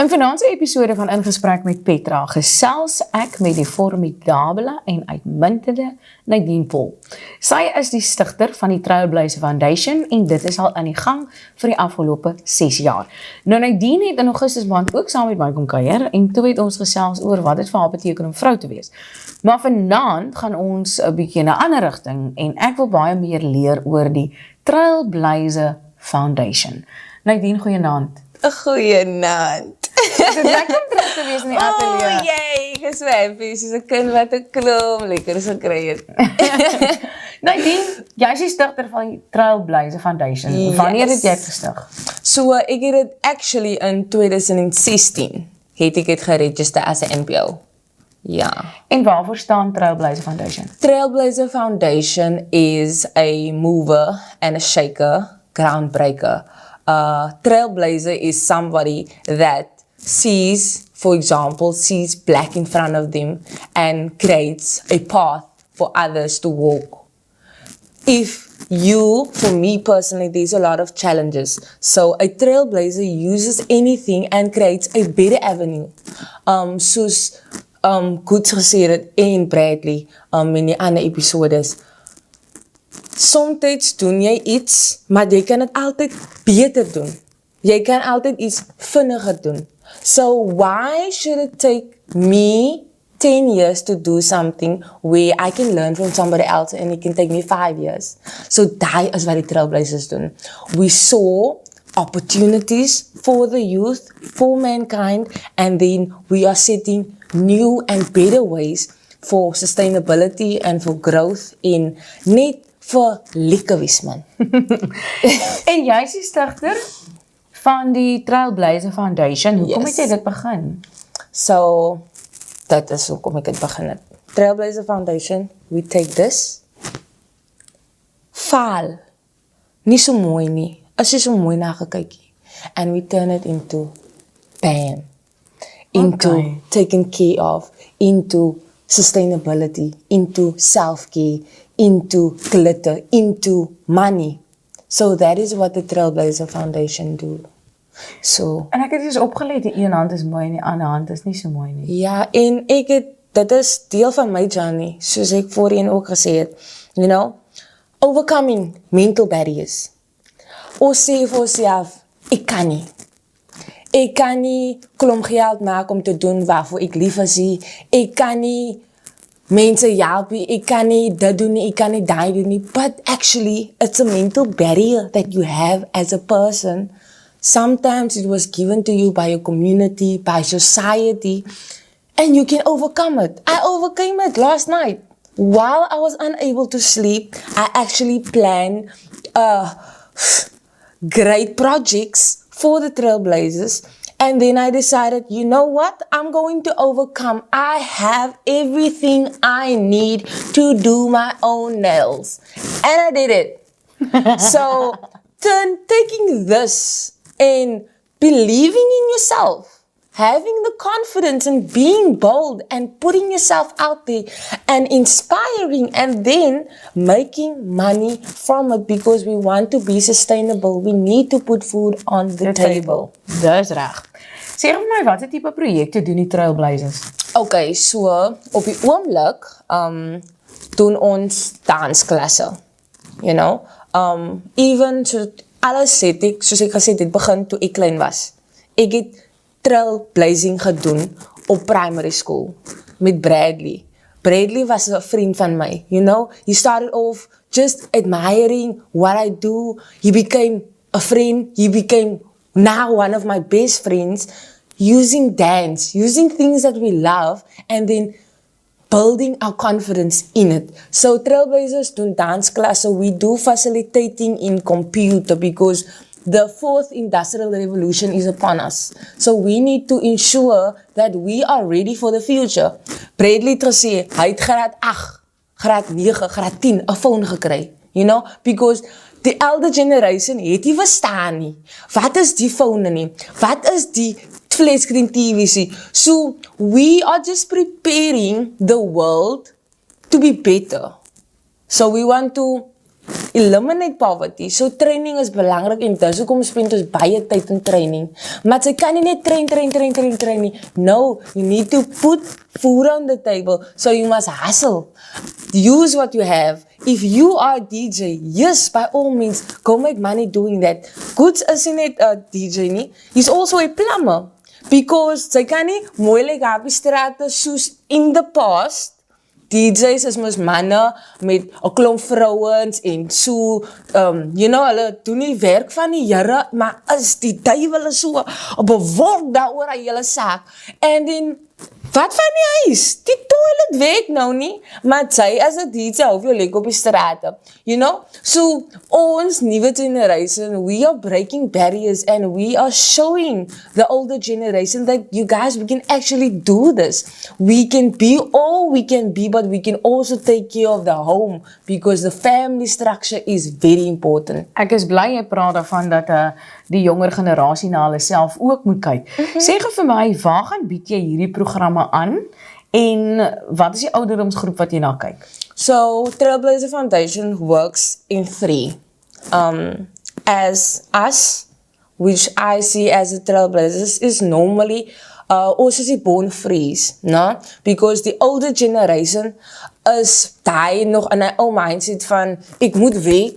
In vanaand se episode van In Gesprek met Petra gesels ek met die formidabele en uitmuntende Naydine Paul. Sy is die stigter van die Trailblazer Foundation en dit is al aan die gang vir die afgelope 6 jaar. Nou Naydine het in Augustus maand ook saam met my kom kuier en toe het ons gesels oor wat dit vir haar beteken om vrou te wees. Maar vanaand gaan ons 'n bietjie in 'n ander rigting en ek wil baie meer leer oor die Trailblazer Foundation. Naydine, goeienaand. 'n Goeienaand. Is dit lekker om terug te wees in die ateljee? Jee, geswempie, soos 'n kind wat 'n klomp lekkers gekry het. Naydine, jy is die stigter van die Trailblazer Foundation. Yes. Wanneer het jy dit gestig? So, ek het dit actually in 2016, het ek dit geregister as 'n NPO. Ja. En waarvoor staan Trailblazer Foundation? Trailblazer Foundation is a mover and a shaker, groundbreaker. Trailblazer is somebody that sees, for example, sees black in front of them and creates a path for others to walk. For me personally, there's a lot of challenges. So a trailblazer uses anything and creates a better avenue. Soos goed gesê het en Bradley in die ander episodes. Soms doen jy iets, maar jy kan het altyd beter doen. Jy kan altyd iets vinniger doen. So why should it take me 10 years to do something where I can learn from somebody else and it can take me 5 years? So dat is wat die Trailblazers doen. We saw opportunities for the youth, for mankind, and then we are setting new and better ways for sustainability and for growth in net vir lekker wees man. En jy is die stigter van die Trailblazer Foundation. Hoekom het jy dit begin? So, dat is hoekom ek dit begin het. Trailblazer Foundation, we take this, faal, nie so mooi nie, as jy so mooi na gekykie, and we turn it into bam, into taking care of, into sustainability, into self-care, into glitter, into money. So that is what the Trailblazer Foundation do. So, En ek het dus opgelet, die een hand is mooi en die ander hand is nie so mooi nie. ja, en dit is deel van my journey, soos ek voorheen ook gesê het. You know, overcoming mental barriers. Ons sê vir onsself, ek kan nie. Ek kan nie klomp geld maak om te doen waarvoor ek lief is nie. Ek kan nie mense help nie. Ek kan nie dit doen nie. Ek kan nie daai doen nie. But actually, it's a mental barrier that you have as a person. Sometimes it was given to you by your community, by society, and you can overcome it. I overcame it last night. While I was unable to sleep, I actually planned great projects for the Trailblazers. And then I decided, you know what? I'm going to overcome. I have everything I need to do my own nails. And I did it. So, taking this and believing in yourself, having the confidence and being bold and putting yourself out there and inspiring and then making money from it because we want to be sustainable. We need to put food on the table. Dis reg. Sê vir my, wat tipe projekte doen die Trailblazers? Okay, so op die oomblik doen ons dansklasse. You know? Even so alles het ek, soos ek gesê het, begin toe ek klein was. Ek het trailblazing gedoen op primary school met Bradley. Bradley was 'n vriend van my, you know. He started off just admiring what I do. He became a friend. He became now one of my best friends using dance, using things that we love and then building our confidence in it. So Trailblazers doen dansklasse. We do facilitating in computer because the 4th industrial revolution is upon us. So we need to ensure that we are ready for the future. Bradley het gesê, hy het graad 8, graad 9, graad 10 'n phone gekry. You know, because the elder generation het nie verstaan nie. Wat is die phone nie? Wat is die flatscreen TV's? So we are just preparing the world to be better. So we want to eliminate poverty. So training is belangrik en dis hoekom spend ons baie tyd in training. Maar jy kan nie net train nie. No, you need to put food on the table, so you must hustle. Use what you have. If you are a DJ, yes, by all means, go make money doing that. Goods is nie net a DJ nie, he's also a plumber. Because sy kan nie mooi lyk op die strate soos in the past. DJs is mos manne met 'n klomp vrouens en so, hulle doen nie werk van die Here, maar is die duiwel is so op 'n wolk daaroor aan julle saak. En dan wat van die huis? Die toilet werk nou nie, maar sy as 'n DJ hou jou lyk op die strate. So ons nuwe generation, we are breaking barriers and we are showing the older generation that you guys, we can actually do this. We can be all we can be, but we can also take care of the home because the family structure is very important. Ek is bly jy praat daarvan dat die jonger generasie na hulle self ook moet kyk. Sê gou vir my, waar gaan bied jy hierdie programme aan en wat is die ouderdomsgroep wat jy na kyk? So, Trailblazer Foundation works in 3. As us, which I see as the Trailblazers, is normally also die born frees, no? Because the older generation is die nog in 'n ou mindset van ek moet werk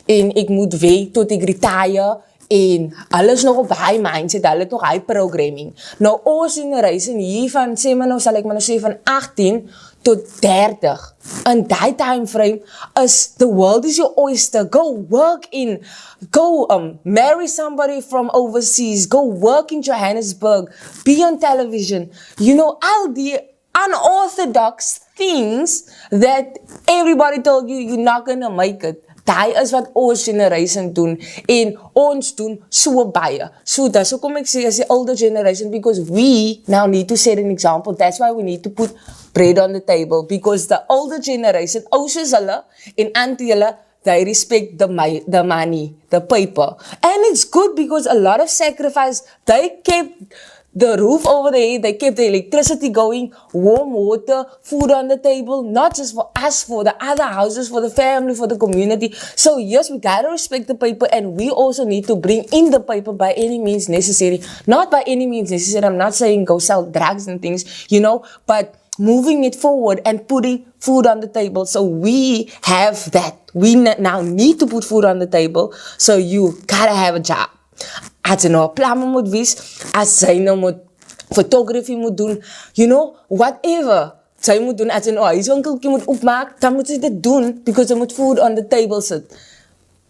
en ek moet werk tot ek retire. En alles nog op high mindset, hulle het nog high programming. Nou, ons generation hiervan, sê maar nou, sal ek maar nou sê van 18 tot 30. In die time frame is the world is your oyster. Go work in, go marry somebody from overseas, go work in Johannesburg, be on television. All the unorthodox things that everybody told you you're not gonna make it. Daai is wat ons generation doen en ons doen so baie. So dis hoekom ek sê as die older generation, because we now need to set an example. That's why we need to put bread on the table, because the older generation, ouers hulle en auntie hulle, they respect the money, the paper. And it's good because a lot of sacrifice, they kept the roof over their head, they kept the electricity going, warm water, food on the table, not just for us, for the other houses, for the family, for the community. So yes, we gotta respect the paper and we also need to bring in the paper by any means necessary. Not by any means necessary, I'm not saying go sell drugs and things, but moving it forward and putting food on the table. So we have that. We now need to put food on the table, so you gotta have a job. As jy nou 'n plumber moet wees, as jy nou moet photography moet doen, whatever sy moet doen, as jy nou 'n huiswinkeltjie moet opmaak, dan moet sy dit doen, because jy moet food on the table sit.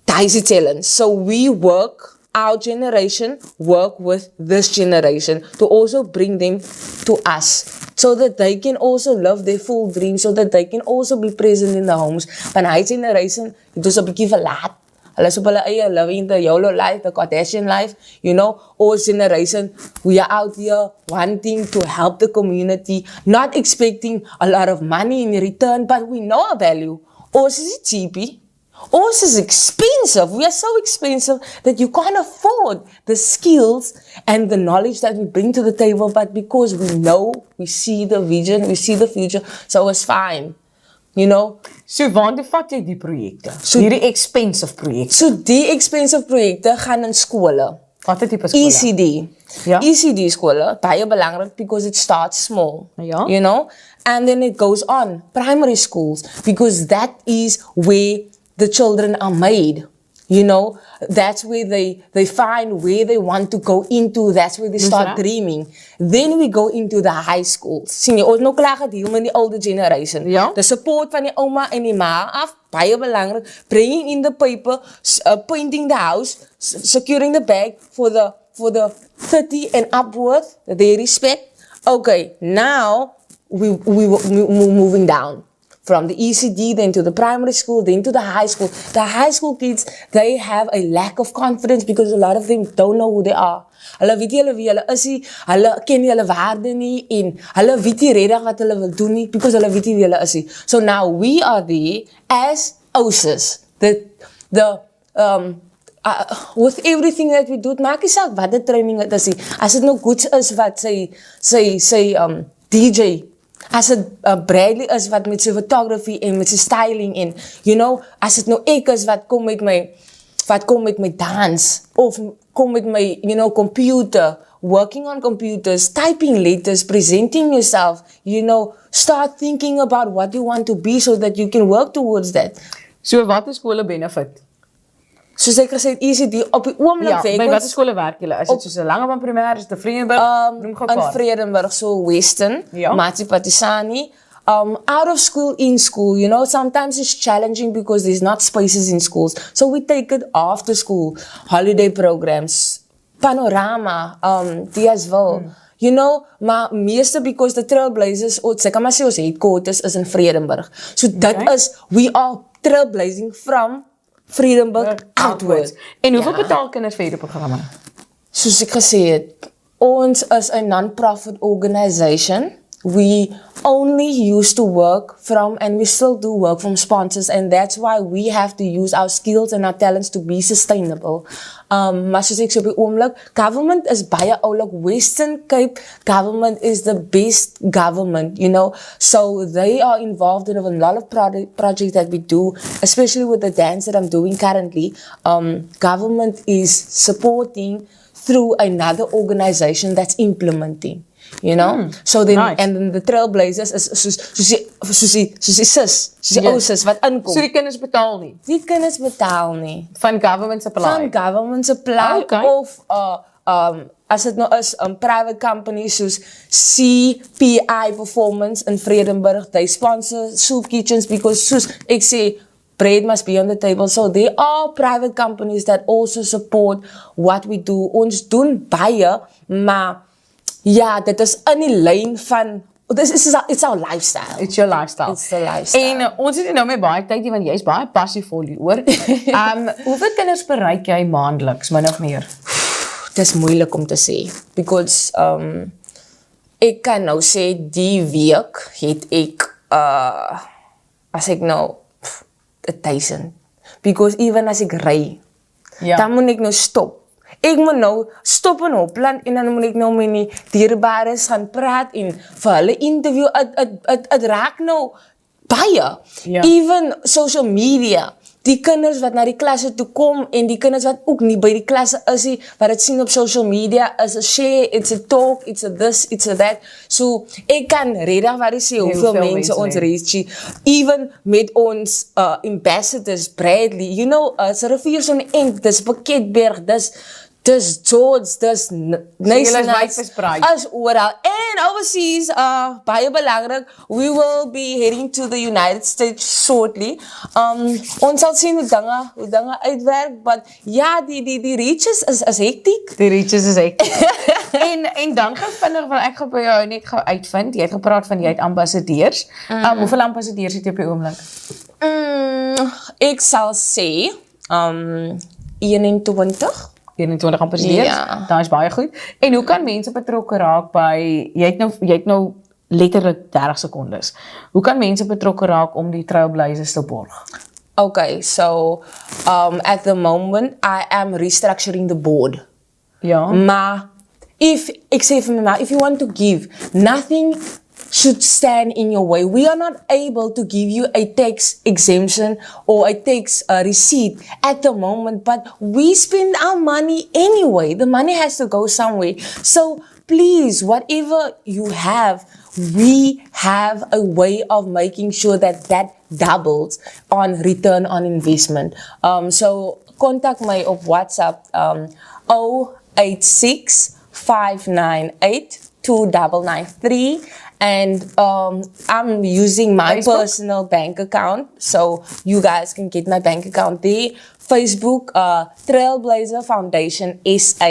That is the challenge. So we work, our generation work with this generation to also bring them to us, so that they can also live their full dream, so that they can also be present in the homes. Van hy generation, het ons 'n bietjie verlaat. Hulle is op hulle eie living the YOLO life, the Kardashian life, our generation, we are out here wanting to help the community, not expecting a lot of money in return, but we know our value. Ours is cheapy. Ours is expensive. We are so expensive that you can't afford the skills and the knowledge that we bring to the table, but because we know, we see the vision, we see the future, so it's fine. So waartoe vat jy die projekte? Hierdie expensive projekte. So die expensive projekte gaan in skole. Watter tipe skole? ECD. Ja? ECD skole, baie belangrik because it starts small. Ja. And then it goes on. Primary schools, because that is where the children are made. That's where they find where they want to go into. That's where they start dreaming. Then we go into the high schools. Sien jy, ons nou klaar gedeel met die older generation. Ja. The support van die ouma en die ma af, baie belangrik. Bringing in the paper, painting the house, securing the bag for the 30 and upward, they respect. Okay, now we're moving down. From the ECD, then to the primary school, then to the high school. The high school kids, they have a lack of confidence because a lot of them don't know who they are. Hulle weet nie wie hulle is nie, hulle ken nie hulle waarde nie, en hulle weet nie regtig wat hulle wil doen nie, because hulle weet nie wie hulle is nie. So now we are there as OSIS. With everything that we do, maak nie saak wat die training het is nie. As dit nou goed is wat sy DJ as dit Bradley is wat met sy photography en met sy styling en, as dit nou ek is wat kom met my dans, of kom met my, computer, working on computers, typing letters, presenting yourself, start thinking about what you want to be so that you can work towards that. So wat is skole benefit? Soos ek gesê het, ECD, op die oomblik by wat skole werk julle? Is dit soos 'n Langebaan Primêr, is dit 'n Vredenburg? In Vredenburg, so Western, Matsipatisani, out of school, in school, sometimes it's challenging because there's not spaces in schools. So we take it after school, holiday programs, panorama, die as wel. Maar meeste because the Trailblazers, ek kan maar sê ons headquarters is in Vredenburg. So that is, we are trailblazing from Vredenburg outwards. En hoeveel betaal kinders vir hierdie programme? Soos ek gesê het, ons is 'n non-profit organization. We only used to work from, and we still do work from sponsors, and that's why we have to use our skills and our talents to be sustainable. Maar soos ek so op die oomblik, government is baie oulik. Western Cape government is the best government, so they are involved in a lot of projects that we do, especially with the dance that I'm doing currently. Government is supporting through another organization that's implementing. So then, nice. And then the Trailblazers is soos die ou sis wat inkom. So die kinders betaal nie? Die kinders betaal nie. Van government supply? Van government supply, of as dit nou is, private companies soos CPI Performance in Vredenburg, they sponsor soup kitchens because soos ek sê, bread must be on the table. So there are private companies that also support what we do. Ons doen baie, maar ja, dit is in die lyn van, it's our lifestyle. It's your lifestyle. It's the lifestyle. En ons het nou met baie tyd, want jy is baie passievol hieroor. Hoeveel kinders bereik jy maandeliks, min of meer? Dit is moeilik om te sê, because ek kan nou sê, die week het ek, as ek nou 1000, because even as ek ry, dan moet ek nou stop. Ek moet nou stop in Hopland en dan moet ek nou met die dierbares gaan praat en vir hulle interview. Het raak nou baie. Even social media. Die kinders wat na die klasse toe kom en die kinders wat ook nie by die klasse is nie, wat het sien op social media, is a share, it's a talk, it's a this, it's a that. So, ek kan redig wat ek sê, hoeveel mense ons reach. Even met ons ambassadors, Bradley, as rivier son end, dis Pakketberg, dis George, dis Nayside, as oral. En overseas, baie belangrik, we will be heading to the United States shortly. Ons sal sien hoe dinge uitwerk, but ja, die reaches is hectiek. Die reaches is hectiek. en dan gaan vinnig, want ek gaan by jou net gou uitvind, jy het gepraat van jy het ambassadeurs. Hoeveel ambassadeurs het jy op die oomblik? Ek sal sê, 21. 21 ambassadeurs, daar is baie goed. En hoe kan mense betrokke raak by, jy het nou letterlik 30 secondes. Hoe kan mense betrokke raak om die Trailblazers te borg? Okay, so at the moment, I am restructuring the board. Ja. Maar, if you want to give, nothing should stand in your way. We are not able to give you a tax exemption or a tax receipt at the moment, but we spend our money anyway. The money has to go somewhere. So please, whatever you have, we have a way of making sure that doubles on return on investment. So contact me op WhatsApp 086 598 2993. And I'm using my Facebook? Personal bank account, so you guys can get my bank account there. Facebook, Trailblazer Foundation SA.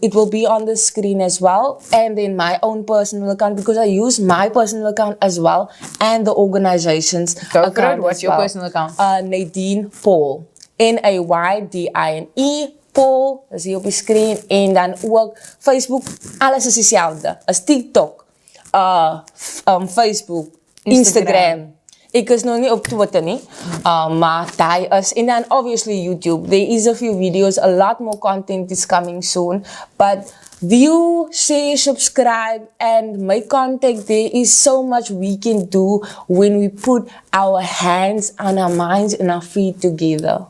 It will be on the screen as well. And then my own personal account, because I use my personal account as well, and the organization's account. What's your personal account? Naydine Paul. Naydine Paul, is hier op die screen. En dan ook Facebook, alles is dieselfde. Is TikTok. Facebook, Instagram. Ek is nog nie op Twitter nie, maar daar is, en dan obviously YouTube. There is a few videos, a lot more content is coming soon, but view, share, subscribe, and make contact. There is so much we can do when we put our hands and our minds and our feet together.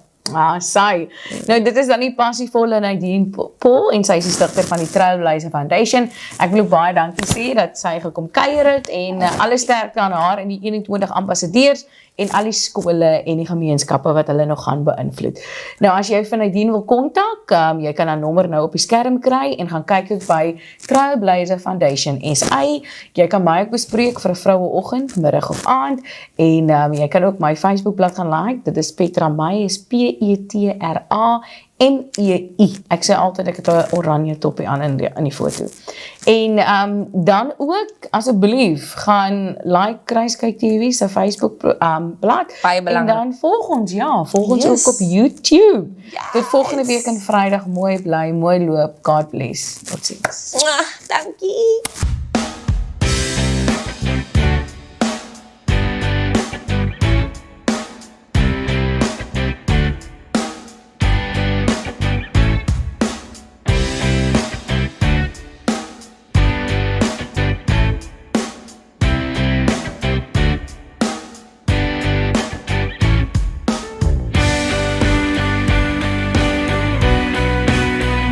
Sy. Nou dit is dan die passievolle Naydine Paul en sy is die stigter van die Trailblazer Foundation. Ek wil ook baie dankie sê dat sy gekom kuier het en alle sterkte aan haar en die 21 ambassadeurs en al die skole en die gemeenskappe wat hulle nog gaan beïnvloed. Nou as jy vir Naydine wil kontak, jy kan haar nommer nou op die skerm kry en gaan kyk ook by Trailblazer Foundation SA. Jy kan my ook bespreek vir 'n vroueoggend, middag of aand en jy kan ook my Facebookblad gaan like. Dit is Petra Mei, is Petra Mei. Ek sê altyd ek het 'n oranje toppie aan in die foto. En dan ook asseblief gaan like Kruiskyk TV se Facebook blad en dan volg ons Yes. ook op YouTube. Tot volgende week in Vrydag, mooi bly, mooi loop. God bless. Totsiens. Dankie.